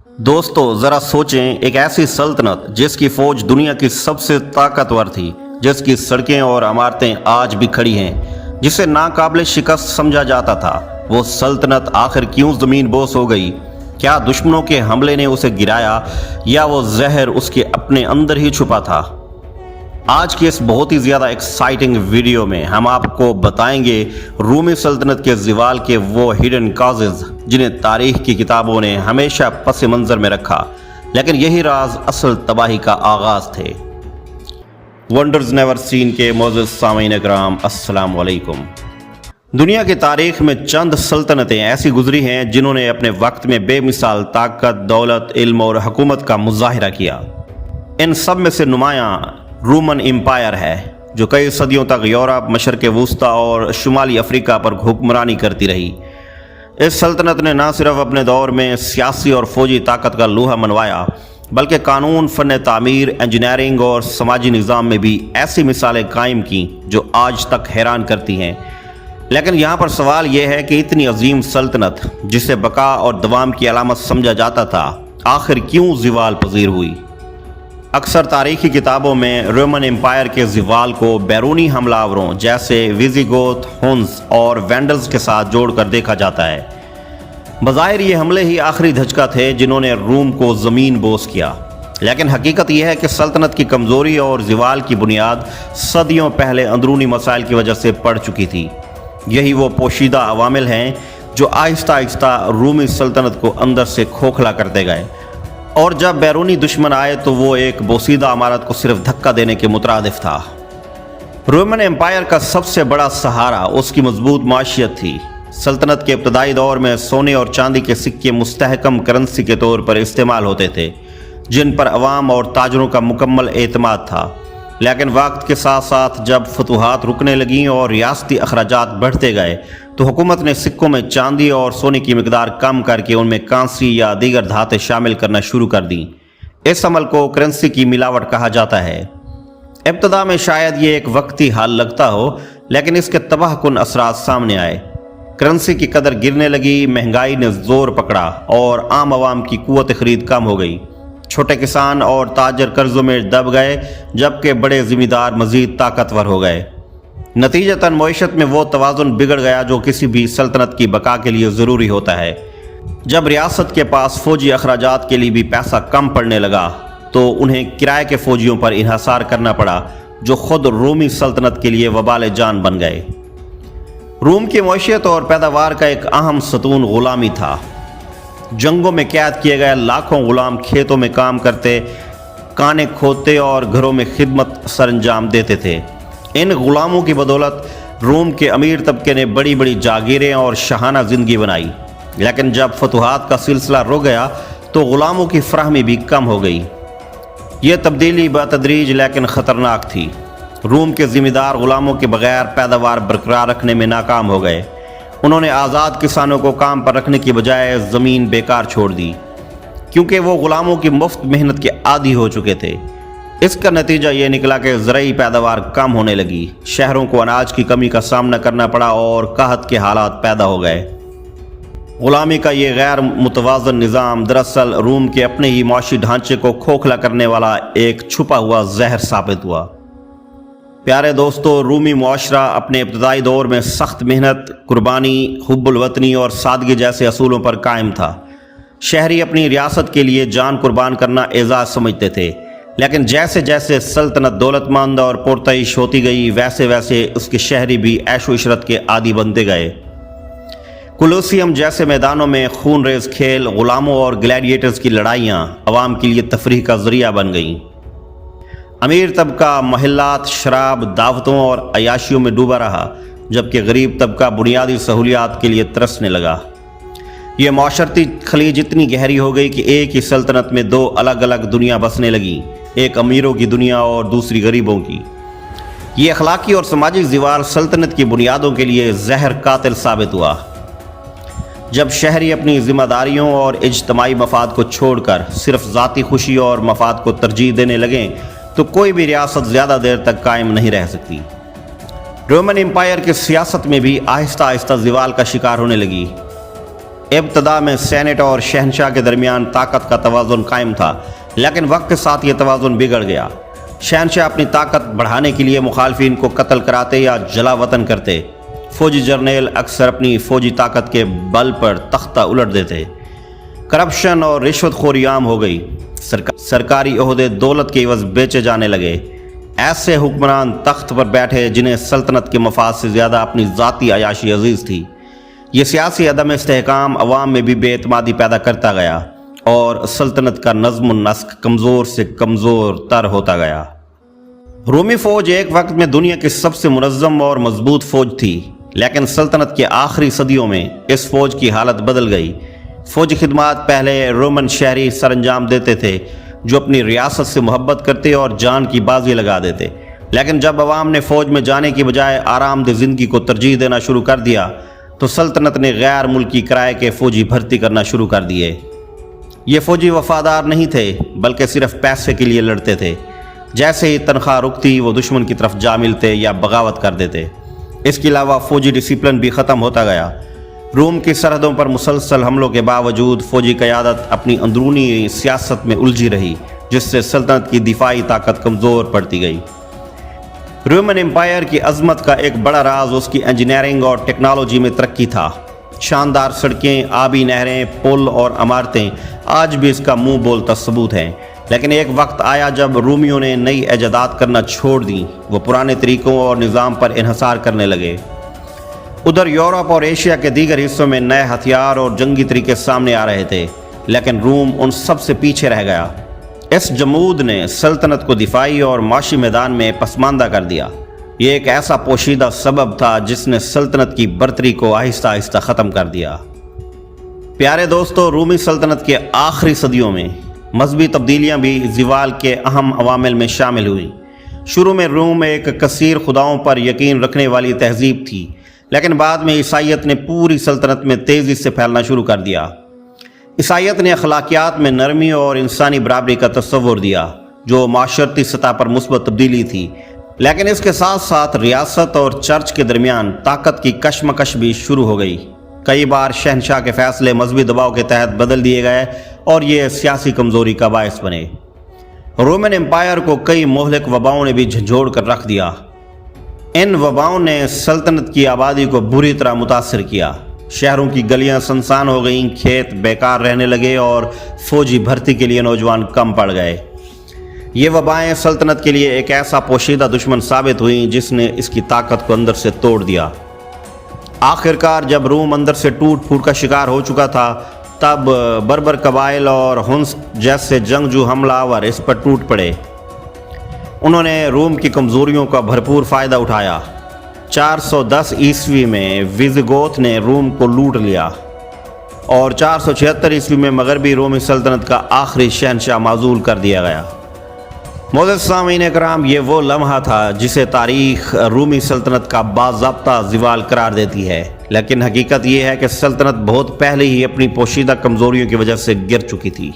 दोस्तों ज़रा सोचें, एक ऐसी सल्तनत जिसकी फ़ौज दुनिया की सबसे ताकतवर थी, जिसकी सड़कें और इमारतें आज भी खड़ी हैं, जिसे नाकाबिल शिकस्त समझा जाता था, वो सल्तनत आखिर क्यों ज़मीन बोस हो गई? क्या दुश्मनों के हमले ने उसे गिराया या वो जहर उसके अपने अंदर ही छुपा था? आज की इस बहुत ही ज़्यादा एक्साइटिंग वीडियो में हम आपको बताएंगे रूमी सल्तनत के ज़वाल के वो हिडन काजेज़ जिन्हें तारीख की किताबों ने हमेशा पस मंज़र में रखा, लेकिन यही राज असल तबाही का आगाज़ थे। वंडर्स नेवर सीन के मोअज़्ज़ज़ सामीन इकराम, अस्सलाम वालेकुम। दुनिया की तारीख में चंद सल्तनतें ऐसी गुजरी हैं जिन्होंने अपने वक्त में बेमिसाल ताकत, दौलत, इल्म और हुकूमत का मुजाहिरा किया। इन सब में से नुमायाँ रोमन एम्पायर है, जो कई सदियों तक यूरोप, मशरक़ वुस्ता और शुमाली अफ्रीका पर हुक्मरानी करती रही। इस सल्तनत ने न सिर्फ अपने दौर में सियासी और फौजी ताकत का लोहा मनवाया, बल्कि कानून, फ़न तामीर, इंजीनियरिंग और समाजी निज़ाम में भी ऐसी मिसालें कायम की जो आज तक हैरान करती हैं। लेकिन यहाँ पर सवाल यह है कि इतनी अजीम सल्तनत, जिसे बका और दवाम की अलामत समझा जाता था, आखिर क्यों ज़वाल पजीर हुई? अक्सर तारीखी किताबों में रोमन एम्पायर के ज़वाल को बैरूनी हमलावरों जैसे विज़िगोथ, हुन्स और वैंडल्स के साथ जोड़कर देखा जाता है। बज़ाहिर ये हमले ही आखिरी धचका थे जिन्होंने रूम को ज़मीन बोस किया, लेकिन हकीकत यह है कि सल्तनत की कमज़ोरी और ज़वाल की बुनियाद सदियों पहले अंदरूनी मसाइल की वजह से पड़ चुकी थी। यही वो पोशीदा अवामिल हैं जो आहिस्ता आहिस्ता रूमी सल्तनत को अंदर से खोखला करते गए, और जब बैरूनी दुश्मन आए तो वो एक बोसीदा इमारत को सिर्फ धक्का देने के मुतरादिफ था। रोमन एम्पायर का सबसे बड़ा सहारा उसकी मजबूत माशियत थी। सल्तनत के इब्तदाई दौर में सोने और चांदी के सिक्के मुस्तहकम करेंसी के तौर पर इस्तेमाल होते थे, जिन पर अवाम और ताजरों का मुकम्मल एतमाद था। लेकिन वक्त के साथ साथ जब फतूहात रुकने लगीं और रियासती अखराजात बढ़ते गए, तो हुकूमत ने सिक्कों में चांदी और सोने की मिकदार कम करके उनमें कांसी या दीगर धातें शामिल करना शुरू कर दी। इस अमल को करेंसी की मिलावट कहा जाता है। इब्तदा में शायद ये एक वक्ती हाल लगता हो, लेकिन इसके तबाहकुन असरात सामने आए। करेंसी की कदर गिरने लगी, महंगाई ने जोर पकड़ा और आम आवाम की कुव्वत खरीद कम हो गई। छोटे किसान और ताजर कर्जों में दब गए, जबकि बड़े जिम्मेदार मजीद ताकतवर हो गए। नतीजतन मईशत में वो तवाज़ुन बिगड़ गया जो किसी भी सल्तनत की बका के लिए ज़रूरी होता है। जब रियासत के पास फ़ौजी अखराजात के लिए भी पैसा कम पड़ने लगा, तो उन्हें किराए के फ़ौजियों पर इन्हसार करना पड़ा, जो ख़ुद रूमी सल्तनत के लिए वबाल जान बन गए। रूम की मईशत और पैदावार का एक अहम सतून ग़ुलामी था। जंगों में कैद किए गए लाखों ग़ुलाम खेतों में काम करते, काने खोदते और घरों में खिदमत सरंजाम देते थे। इन ग़ुलामों की बदौलत रोम के अमीर तबके ने बड़ी बड़ी जागीरें और शाहाना ज़िंदगी बनाई। लेकिन जब फतूहात का सिलसिला रुक गया, तो ग़ुलामों की फराहमी भी कम हो गई। ये तब्दीली बतदरीज लेकिन ख़तरनाक थी। रोम के ज़िम्मेदार ग़ुलामों के बगैर पैदावार बरकरार रखने में नाकाम हो गए। उन्होंने आज़ाद किसानों को काम पर रखने की बजाय ज़मीन बेकार छोड़ दी, क्योंकि वो ग़ुलामों की मुफ्त मेहनत के आदी हो चुके थे। इसका नतीजा ये निकला कि ज़रई पैदावार कम होने लगी, शहरों को अनाज की कमी का सामना करना पड़ा और कहत के हालात पैदा हो गए। ग़ुलामी का ये गैर मुतवाज़न निज़ाम दरअसल रूम के अपने ही माशी ढांचे को खोखला करने वाला एक छुपा हुआ जहर साबित हुआ। प्यारे दोस्तों, रूमी मुआशरा अपने इब्तदाई दौर में सख्त मेहनत, कुर्बानी, हुब्बुल वतनी और सादगी जैसे असूलों पर कायम था। शहरी अपनी रियासत के लिए जान कुर्बान करना एजाज़ समझते थे, लेकिन जैसे जैसे सल्तनत दौलतमंद और पुरतइश होती गई, वैसे वैसे उसके शहरी भी ऐशो इशरत के आदी बनते गए। कोलोसियम जैसे मैदानों में खून रेज खेल, ग़ुलामों और ग्लैडिएटर्स की लड़ाइयाँ अवाम के लिए तफरीह का ज़रिया बन गईं। अमीर तबका महल्लात, शराब, दावतों और अयाशियों में डूबा रहा, जबकि गरीब तबका बुनियादी सहूलियात के लिए तरसने लगा। ये माशरती खलीज इतनी गहरी हो गई कि एक ही सल्तनत में दो अलग अलग दुनिया बसने लगी, एक अमीरों की दुनिया और दूसरी गरीबों की। ये अखलाकी और समाजी ज़वाल सल्तनत की बुनियादों के लिए जहर कातिल साबित हुआ। जब शहरी अपनी जिम्मेदारियों और इज्तमाई मफाद को छोड़कर सिर्फ ज़ाती खुशी और मफाद को तरजीह देने लगें, तो कोई भी रियासत ज़्यादा देर तक कायम नहीं रह सकती। रोमन एम्पायर की सियासत में भी आहिस्ता आहिस्ता ज़वाल का शिकार होने लगी। ابتدا میں سینٹ اور شہنشاہ کے درمیان طاقت کا توازن قائم تھا، لیکن وقت کے ساتھ یہ توازن بگڑ گیا۔ شہنشاہ اپنی طاقت بڑھانے کے لیے مخالفین کو قتل کراتے یا جلا وطن کرتے۔ فوجی جرنیل اکثر اپنی فوجی طاقت کے بل پر تختہ الٹ دیتے۔ کرپشن اور رشوت خوری عام ہو گئی۔ سرکاری عہدے دولت کے عوض بیچے جانے لگے۔ ایسے حکمران تخت پر بیٹھے جنہیں سلطنت کے مفاد سے زیادہ اپنی ذاتی عیاشی عزیز تھی۔ یہ سیاسی عدم استحکام عوام میں بھی بے اعتمادی پیدا کرتا گیا اور سلطنت کا نظم و نسق کمزور سے کمزور تر ہوتا گیا۔ رومی فوج ایک وقت میں دنیا کی سب سے منظم اور مضبوط فوج تھی، لیکن سلطنت کے آخری صدیوں میں اس فوج کی حالت بدل گئی۔ فوجی خدمات پہلے رومن شہری سر انجام دیتے تھے جو اپنی ریاست سے محبت کرتے اور جان کی بازی لگا دیتے، لیکن جب عوام نے فوج میں جانے کی بجائے آرام دہ زندگی کو ترجیح دینا شروع کر دیا تو سلطنت نے غیر ملکی کرائے کے فوجی بھرتی کرنا شروع کر دیے۔ یہ فوجی وفادار نہیں تھے بلکہ صرف پیسے کے لیے لڑتے تھے۔ جیسے ہی تنخواہ رکتی وہ دشمن کی طرف جا ملتے یا بغاوت کر دیتے۔ اس کے علاوہ فوجی ڈسپلن بھی ختم ہوتا گیا۔ روم کی سرحدوں پر مسلسل حملوں کے باوجود فوجی قیادت اپنی اندرونی سیاست میں الجھی رہی، جس سے سلطنت کی دفاعی طاقت کمزور پڑتی گئی۔ رومن امپائر کی عظمت کا ایک بڑا راز اس کی انجینئرنگ اور ٹیکنالوجی میں ترقی تھا۔ شاندار سڑکیں، آبی نہریں، پل اور عمارتیں آج بھی اس کا منہ بولتا ثبوت ہیں، لیکن ایک وقت آیا جب رومیوں نے نئی ایجادات کرنا چھوڑ دیں۔ وہ پرانے طریقوں اور نظام پر انحصار کرنے لگے۔ ادھر یورپ اور ایشیا کے دیگر حصوں میں نئے ہتھیار اور جنگی طریقے سامنے آ رہے تھے، لیکن روم ان سب سے پیچھے رہ گیا۔ اس جمود نے سلطنت کو دفاعی اور معاشی میدان میں پسماندہ کر دیا۔ یہ ایک ایسا پوشیدہ سبب تھا جس نے سلطنت کی برتری کو آہستہ آہستہ ختم کر دیا۔ پیارے دوستو، رومی سلطنت کے آخری صدیوں میں مذہبی تبدیلیاں بھی زوال کے اہم عوامل میں شامل ہوئیں۔ شروع میں روم ایک کثیر خداؤں پر یقین رکھنے والی تہذیب تھی، لیکن بعد میں عیسائیت نے پوری سلطنت میں تیزی سے پھیلنا شروع کر دیا۔ عیسائیت نے اخلاقیات میں نرمی اور انسانی برابری کا تصور دیا، جو معاشرتی سطح پر مثبت تبدیلی تھی، لیکن اس کے ساتھ ساتھ ریاست اور چرچ کے درمیان طاقت کی کشمکش بھی شروع ہو گئی۔ کئی بار شہنشاہ کے فیصلے مذہبی دباؤ کے تحت بدل دیے گئے اور یہ سیاسی کمزوری کا باعث بنے۔ رومن امپائر کو کئی مہلک وباؤں نے بھی جھنجھوڑ کر رکھ دیا۔ ان وباؤں نے سلطنت کی آبادی کو بری طرح متاثر کیا۔ شہروں کی گلیاں سنسان ہو گئیں، کھیت بیکار رہنے لگے اور فوجی بھرتی کے لیے نوجوان کم پڑ گئے۔ یہ وبائیں سلطنت کے لیے ایک ایسا پوشیدہ دشمن ثابت ہوئیں جس نے اس کی طاقت کو اندر سے توڑ دیا۔ آخرکار جب روم اندر سے ٹوٹ پھوٹ کا شکار ہو چکا تھا، تب بربر قبائل اور ہنس جیسے جنگجو حملہ آور اس پر ٹوٹ پڑے۔ انہوں نے روم کی کمزوریوں کا بھرپور فائدہ اٹھایا۔ 410 عیسوی میں ویزگوت نے روم کو لوٹ لیا اور 476 عیسوی میں مغربی رومی سلطنت کا آخری شہنشاہ معزول کر دیا گیا۔ معزز سامعین کرام، یہ وہ لمحہ تھا جسے تاریخ رومی سلطنت کا باضابطہ زوال قرار دیتی ہے، لیکن حقیقت یہ ہے کہ سلطنت بہت پہلے ہی اپنی پوشیدہ کمزوریوں کی وجہ سے گر چکی تھی۔